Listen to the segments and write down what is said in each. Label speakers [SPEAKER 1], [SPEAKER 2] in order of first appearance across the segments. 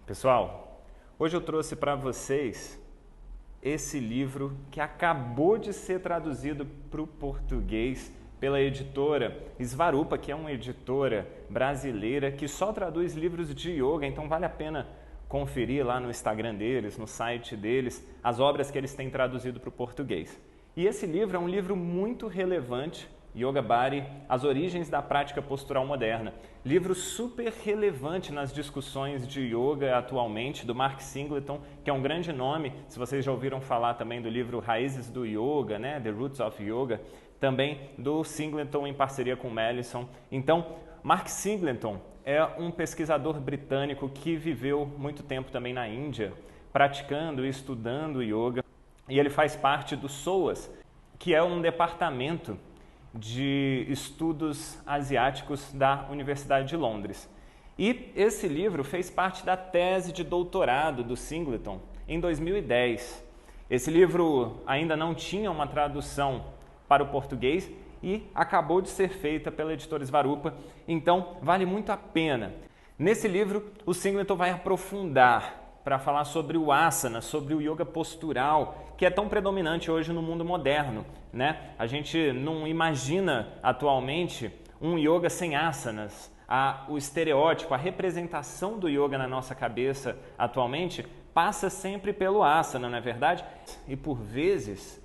[SPEAKER 1] Pessoal, hoje eu trouxe para vocês esse livro que acabou de ser traduzido para o português pela editora Svarupa, que é uma editora brasileira que só traduz livros de yoga, então vale a pena conferir lá no Instagram deles, no site deles, as obras que eles têm traduzido para o português. E esse livro é um livro muito relevante, Yoga Bhari, As Origens da Prática Postural Moderna. Livro super relevante nas discussões de yoga atualmente, do Mark Singleton, que é um grande nome. Se vocês já ouviram falar também do livro Raízes do Yoga, né? The Roots of Yoga, também do Singleton em parceria com Mellison. Então, Mark Singleton é um pesquisador britânico que viveu muito tempo também na Índia, praticando e estudando yoga. E ele faz parte do SOAS, que é um departamento de estudos asiáticos da Universidade de Londres. E esse livro fez parte da tese de doutorado do Singleton em 2010. Esse livro ainda não tinha uma tradução para o português e acabou de ser feita pela editora Svarupa, então vale muito a pena. Nesse livro, o Singleton vai aprofundar para falar sobre o asana, sobre o yoga postural, que é tão predominante hoje no mundo moderno, né? A gente não imagina atualmente um yoga sem asanas. O estereótipo, a representação do yoga na nossa cabeça atualmente passa sempre pelo asana, não é verdade? E por vezes,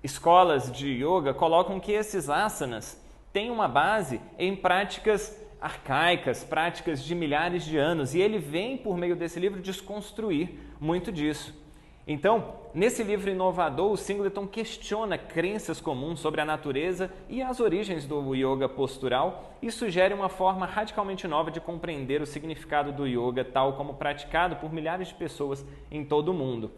[SPEAKER 1] escolas de yoga colocam que esses asanas têm uma base em práticas arcaicas, práticas de milhares de anos, e ele vem, por meio desse livro, desconstruir muito disso. Então, nesse livro inovador, o Singleton questiona crenças comuns sobre a natureza e as origens do yoga postural e sugere uma forma radicalmente nova de compreender o significado do yoga, tal como praticado por milhares de pessoas em todo o mundo.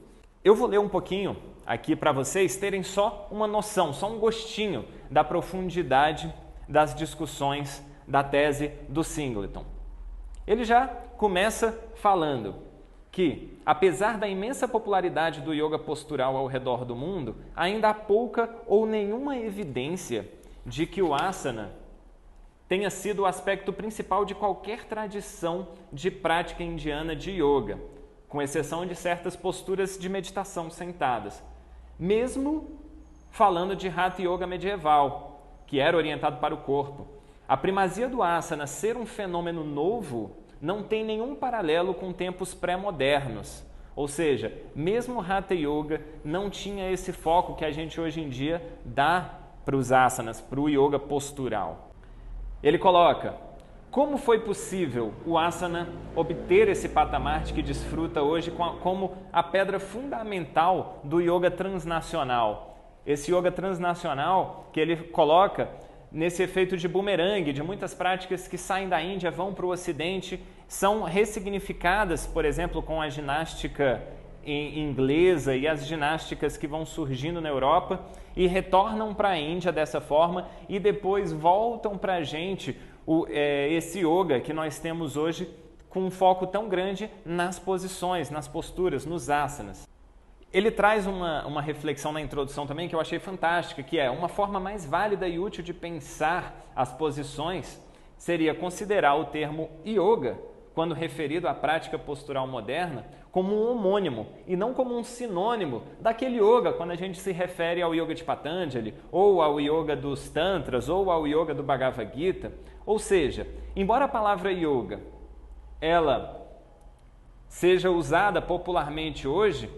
[SPEAKER 1] Eu vou ler um pouquinho aqui para vocês terem só uma noção, só um gostinho da profundidade das discussões da tese do Singleton. Ele já começa falando que, apesar da imensa popularidade do yoga postural ao redor do mundo, ainda há pouca ou nenhuma evidência de que o asana tenha sido o aspecto principal de qualquer tradição de prática indiana de yoga, com exceção de certas posturas de meditação sentadas, mesmo falando de Hatha Yoga medieval, que era orientado para o corpo. A primazia do asana ser um fenômeno novo não tem nenhum paralelo com tempos pré-modernos. Ou seja, mesmo o Hatha Yoga não tinha esse foco que a gente hoje em dia dá para os asanas, para o yoga postural. Ele coloca: como foi possível o asana obter esse patamar de que desfruta hoje como a pedra fundamental do yoga transnacional? Esse yoga transnacional que ele coloca nesse efeito de bumerangue, de muitas práticas que saem da Índia, vão para o Ocidente, são ressignificadas, por exemplo, com a ginástica inglesa e as ginásticas que vão surgindo na Europa e retornam para a Índia dessa forma e depois voltam para a gente esse yoga que nós temos hoje com um foco tão grande nas posições, nas posturas, nos asanas. Ele traz uma reflexão na introdução também que eu achei fantástica, que é uma forma mais válida e útil de pensar as posições seria considerar o termo yoga, quando referido à prática postural moderna, como um homônimo e não como um sinônimo daquele yoga, quando a gente se refere ao yoga de Patanjali, ou ao yoga dos Tantras, ou ao yoga do Bhagavad Gita. Ou seja, embora a palavra yoga ela seja usada popularmente hoje,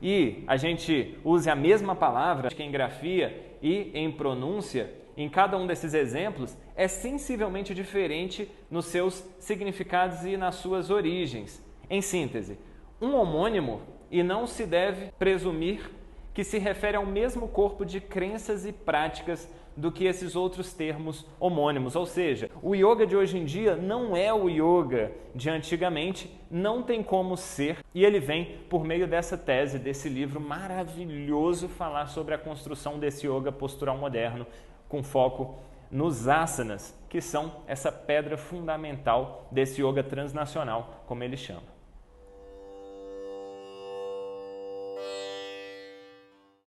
[SPEAKER 1] e a gente use a mesma palavra em grafia e em pronúncia, em cada um desses exemplos, é sensivelmente diferente nos seus significados e nas suas origens. Em síntese, um homônimo, e não se deve presumir que se refere ao mesmo corpo de crenças e práticas do que esses outros termos homônimos. Ou seja, o yoga de hoje em dia não é o yoga de antigamente, não tem como ser, e ele vem por meio dessa tese, desse livro maravilhoso, falar sobre a construção desse yoga postural moderno, com foco nos asanas, que são essa pedra fundamental desse yoga transnacional, como ele chama.